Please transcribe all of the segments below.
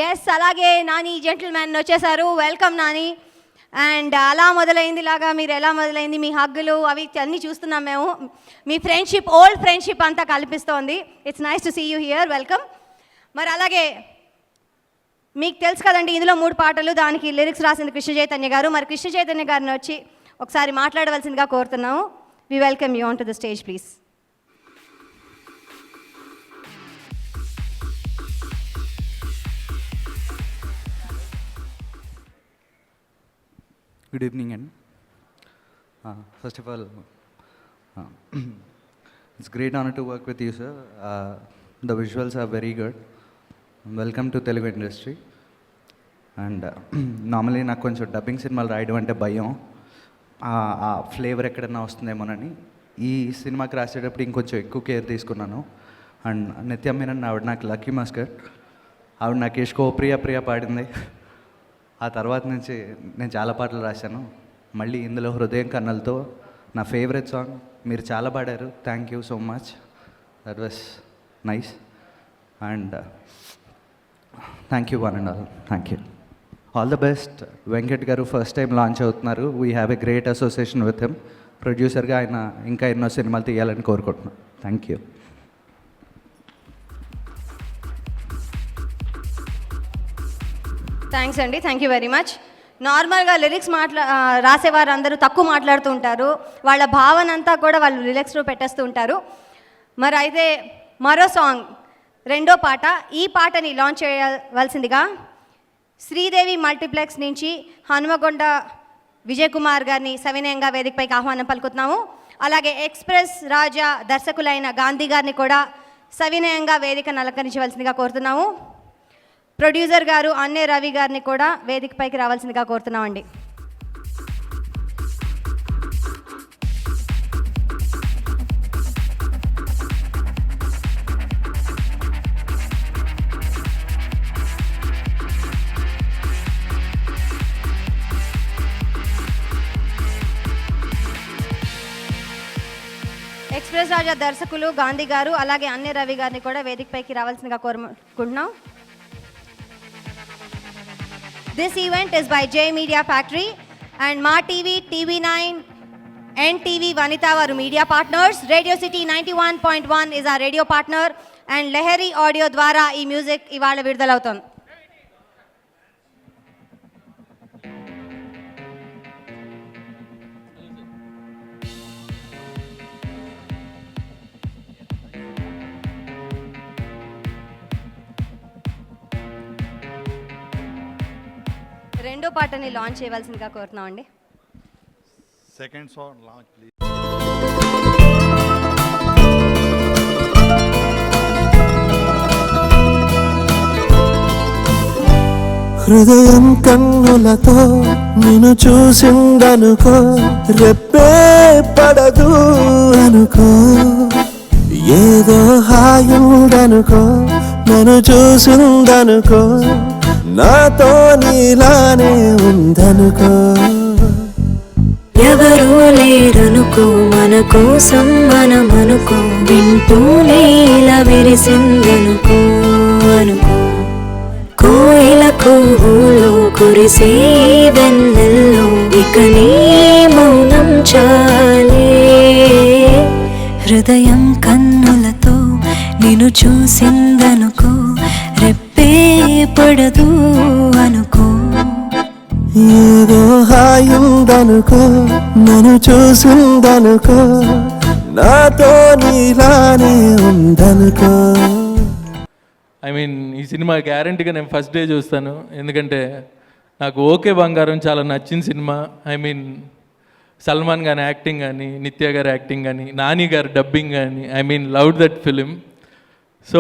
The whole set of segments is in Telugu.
ఎస్, అలాగే నాని జెంటిల్మెన్ వచ్చేసారు. వెల్కమ్ నాని. అండ్ అలా మొదలైంది లాగా మీరు ఎలా మొదలైంది, మీ హగ్గులు అవి అన్నీ చూస్తున్నాం మేము. మీ ఫ్రెండ్షిప్, ఓల్డ్ ఫ్రెండ్షిప్ అంతా కల్పిస్తోంది. It's nice to see you here. Welcome. మరి అలాగే మీకు తెలుసు కదండి, ఇందులో 3 పాటలు, దానికి లిరిక్స్ రాసింది కృష్ణ చైతన్య గారు. మరి కృష్ణ చైతన్య గారిని వచ్చి ఒకసారి మాట్లాడవలసిందిగా కోరుతున్నాము. We welcome you on to the stage please. Good evening, and first of all, it's great honor to work with you, sir. The visuals are very good. Welcome to Telugu industry. And normally నాకు కొంచెం డబ్బింగ్ సినిమాలు రాయడం అంటే భయం, ఆ ఫ్లేవర్ ఎక్కడన్నా వస్తుందేమోనని. ఈ సినిమాకి రాసేటప్పుడు ఇంకొంచెం ఎక్కువ కేర్ తీసుకున్నాను. అండ్ నిత్య మీనన్ ఆవిడ నాకు లక్కీ మస్కర్, ఆవిడ నాకు ఇష్కో ప్రియ పాడింది. ఆ తర్వాత నుంచి నేను చాలా పాటలు రాశాను. మళ్ళీ ఇందులో హృదయం కన్నలతో నా ఫేవరెట్ సాంగ్ మీరు చాలా పాడారు. Thank you so much, that was nice. And thank you one and all. Thank you. All the best. Venkat గారు ఫస్ట్ టైం లాంచ్ అవుతున్నారు. We have a great association with him. ప్రొడ్యూసర్గా ఆయన ఇంకా ఎన్నో సినిమాలు తీయాలని కోరుకుంటున్నాను. Thank you. థ్యాంక్స్ అండి, థ్యాంక్ యూ వెరీ మచ్. నార్మల్గా లిరిక్స్ రాసేవారు అందరూ తక్కువ మాట్లాడుతూ ఉంటారు. వాళ్ళ భావన అంతా కూడా వాళ్ళు లిరిక్స్లో పెట్టేస్తూ ఉంటారు. మరి అయితే మరో సాంగ్, రెండో పాట, ఈ పాటని లాంచ్ చేయవలసిందిగా శ్రీదేవి మల్టీప్లెక్స్ నుంచి హనుమకొండ విజయ్ కుమార్ గారిని సవినయంగా వేదికపైకి ఆహ్వానం పలుకుతున్నాము. అలాగే ఎక్స్ప్రెస్ రాజా దర్శకులైన గాంధీ గారిని కూడా సవినయంగా వేదికను అలంకరించవలసిందిగా కోరుతున్నాము. ప్రొడ్యూసర్ గారు అన్నే రవి గారిని కూడా వేదికపైకి రావాల్సిందిగా కోరుతున్నామండి. ఎక్స్ప్రెస్ రాజా దర్శకులు గాంధీ గారు అలాగే అన్నే రవి గారిని కూడా వేదికపైకి రావాల్సిందిగా కోరుకుంటున్నాం. This event is by J Media Factory and Ma TV, TV9, NTV Vanita varu media partners. Radio City 91.1 is our radio partner and Lehari Audio ద్వారా ఈ మ్యూజిక్ ఇవాళ విడుదలవుతోంది. రెండో పాటని లాంచ్ చేయవలసిందిగా కోరుతున్నామండి. Second song launch please. హృదయం కన్నులతో నిన్ను చూసిందనుకో, రెప్పే పడదు అనుకో, ఏదో హాయుడనుకో, నన్ను చూసిందనుకో, నాతో నీలానే ఉందనుకో. ఎవరూ లేరనుకో, మన కోసం మనమనుకో, వింటూనే ఇలా విరిసిందనుకో అనుకో. కోయిల కూహులో కురిసే వెన్నెల్లో ఇక నీ మౌనం చాలే. హృదయం కన్నులతో నిన్ను చూసిందనుకో, రెప్పే పడదు అనుకో, ఏదో హాయుందనుకో, నన్ను చూసిందనుకో, నాతో నీలానే ఉందనుకో. ఈ సినిమా గ్యారంటీగా నేను ఫస్ట్ డే చూస్తాను, ఎందుకంటే నాకు ఓకే బంగారం చాలా నచ్చిన సినిమా. సల్మాన్ గారి యాక్టింగ్ కానీ, నిత్య గారి యాక్టింగ్ కానీ, నాని గారి డబ్బింగ్ కానీ, love that film. So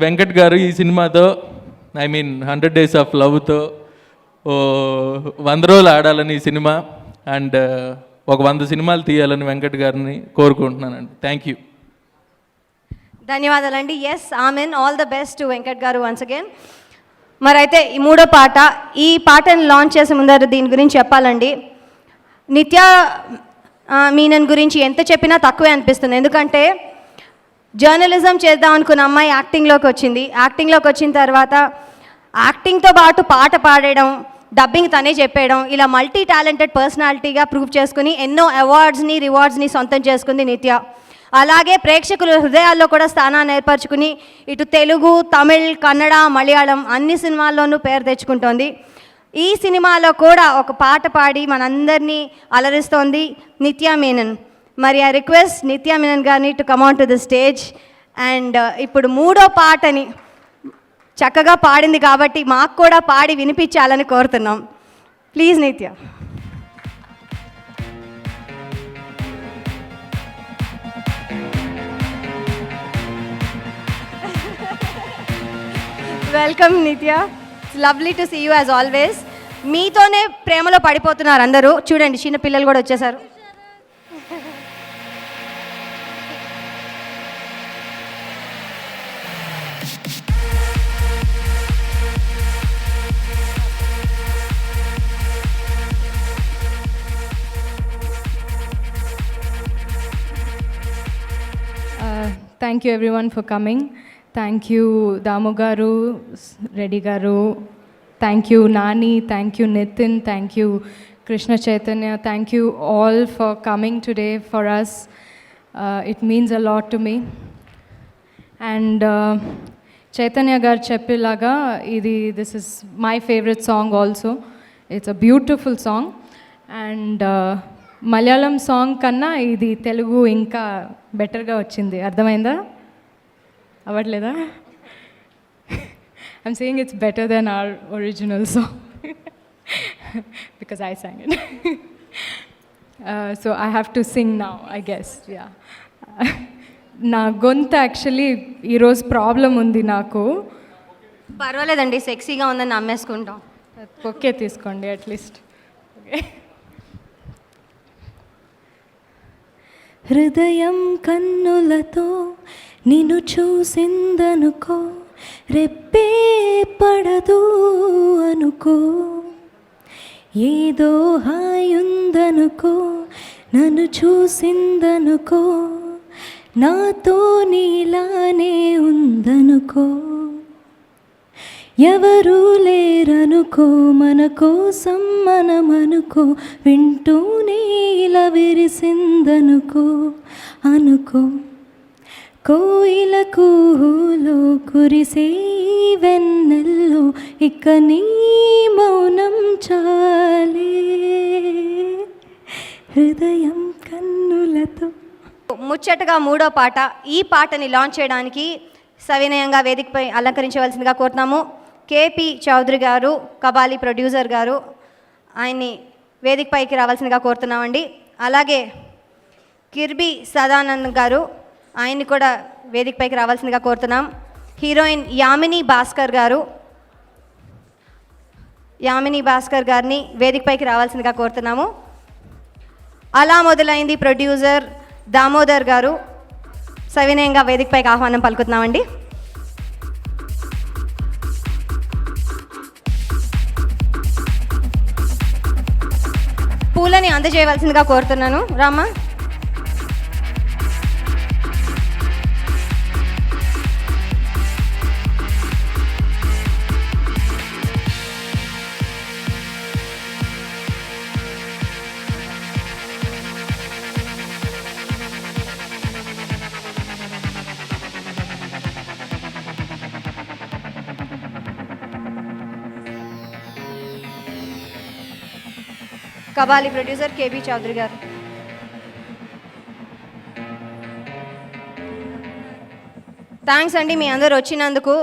Venkat గారు ఈ సినిమాతో 100 Days of Loveతో 100 రోజులు ఆడాలని ఈ సినిమా, అండ్ ఒక 100 సినిమాలు తీయాలని వెంకట్ గారిని కోరుకుంటున్నానండి. Thank you. ధన్యవాదాలండి. Yes, amen. All the best to Venkat garu once again. మరి అయితే ఈ మూడో పాట, ఈ పాటను లాంచ్ చేసే ముందర దీని గురించి చెప్పాలండి. నిత్య మీనన్ గురించి ఎంత చెప్పినా తక్కువే అనిపిస్తుంది. ఎందుకంటే జర్నలిజం చేద్దాం అనుకున్న అమ్మాయి యాక్టింగ్లోకి వచ్చింది. యాక్టింగ్లోకి వచ్చిన తర్వాత యాక్టింగ్తో పాటు పాట పాడడం, డబ్బింగ్ తనే చెప్పేయడం, ఇలా మల్టీ టాలెంటెడ్ పర్సనాలిటీగా ప్రూవ్ చేసుకుని ఎన్నో అవార్డ్స్ని రివార్డ్స్ని సొంతం చేసుకుంది నిత్య. అలాగే ప్రేక్షకుల హృదయాల్లో కూడా స్థానాన్ని ఏర్పరచుకుని ఇటు తెలుగు, తమిళ్, కన్నడ, మలయాళం అన్ని సినిమాల్లోనూ పేరు తెచ్చుకుంటోంది. ఈ సినిమాలో కూడా ఒక పాట పాడి మనందరినీ అలరిస్తోంది నిత్య మీనన్. మరి ఐ రిక్వెస్ట్ నిత్య మీనన్ గారిని to come on to the stage. And ఇప్పుడు 3వ పాటని చక్కగా పాడింది కాబట్టి మాకు కూడా పాడి వినిపించాలని కోరుతున్నాం. Please Nithya. Welcome Nithya, it's lovely to see you as always. మీతోనే ప్రేమలో పడిపోతున్నారు అందరూ. చూడండి, చిన్న పిల్లలు కూడా వచ్చేసారు. Thank you everyone for coming. Thank you Damu garu, Reddy garu. Thank you Nani, thank you Nitin, thank you Krishna Chaitanya. Thank you all for coming today for us. It means a lot to me. And Chaitanya gar cheppilaga this is my favorite song also. It's a beautiful song. And Malayalam song కన్నా ఇది తెలుగు ఇంకా బెటర్గా వచ్చింది. అర్థమైందా? అవ్వట్లేదా? I'm saying it's better than our original song because I sang it. So I have to sing now I guess. Yeah, నా గొంతు యాక్చువల్లీ ఈరోజు ప్రాబ్లం ఉంది నాకు. పర్వాలేదండి, సెక్సీగా ఉందని నమ్మేసుకుంటాం. ఓకే, తీసుకోండి అట్లీస్ట్. ఓకే. హృదయం కన్నులతో నిన్ను చూసిందనుకో, రెప్పే పడదు అనుకో, ఏదో హాయుందనుకో, నన్ను చూసిందనుకో, నాతో నీలానే ఉందనుకో, ఎవరూ లేరనుకో, మన కోసం మనమనుకో, వింటూనే ఇలా విరిసిందనుకో అనుకో, కోయిల కూలో కురిసే వెన్నెల్లో ఇక నీ మౌనం చాలే, హృదయం కన్నులతో. ముచ్చటగా 3వ పాట. ఈ పాటని లాంచ్ చేయడానికి సవినయంగా వేదికపై అలంకరించవలసిందిగా కోరుతున్నాము కేపీ చౌదరి గారు, కబాలి ప్రొడ్యూసర్ గారు. ఆయన్ని వేదికపైకి రావాల్సిందిగా కోరుతున్నామండి. అలాగే కిర్బీ సదానంద్ గారు, ఆయన్ని కూడా వేదికపైకి రావాల్సిందిగా కోరుతున్నాం. హీరోయిన్ యామిని భాస్కర్ గారు, యామిని భాస్కర్ గారిని వేదికపైకి రావాల్సిందిగా కోరుతున్నాము. అలా మొదలైంది ప్రొడ్యూసర్ దామోదర్ గారు, సవినయంగా వేదికపైకి ఆహ్వానం పలుకుతున్నామండి. పూలని అందజేయవలసిందిగా కోరుతున్నాను. రామ్మా. కబాలి ప్రొడ్యూసర్ కేబీ చౌదరి గారు. థ్యాంక్స్ అండి మీ అందరూ వచ్చినందుకు,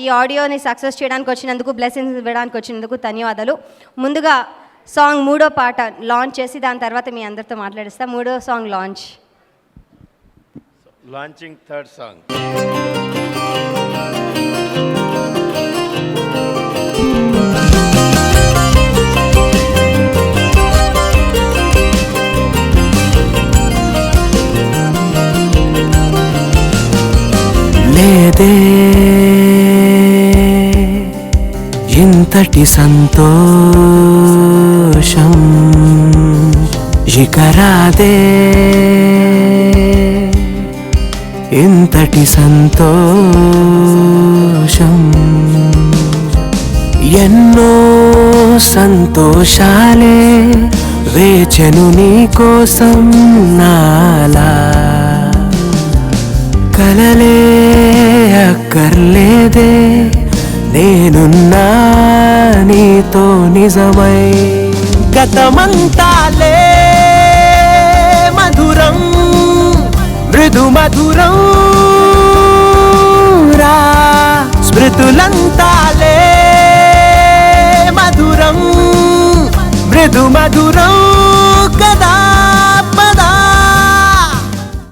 ఈ ఆడియోని సక్సెస్ చేయడానికి వచ్చినందుకు, బ్లెస్సింగ్స్ ఇవ్వడానికి వచ్చినందుకు ధన్యవాదాలు. ముందుగా సాంగ్ 3వ పాట లాంచ్ చేసి దాని తర్వాత మీ అందరితో మాట్లాడిస్తా. 3వ song launch. Launching third song. లేదే ఇంతటి సంతోషం ఇక రాదే, ఇంతటి సంతోషం ఎన్నో సంతోషాలే వేచెను నీ కోసం నాలా కలలే అక్కర్లేదే నేనున్నా నీతో నిజమై గతమంతాలే మధురం మృదు మధురం రా స్మృతులంతాలే మధురం మృదు మధురం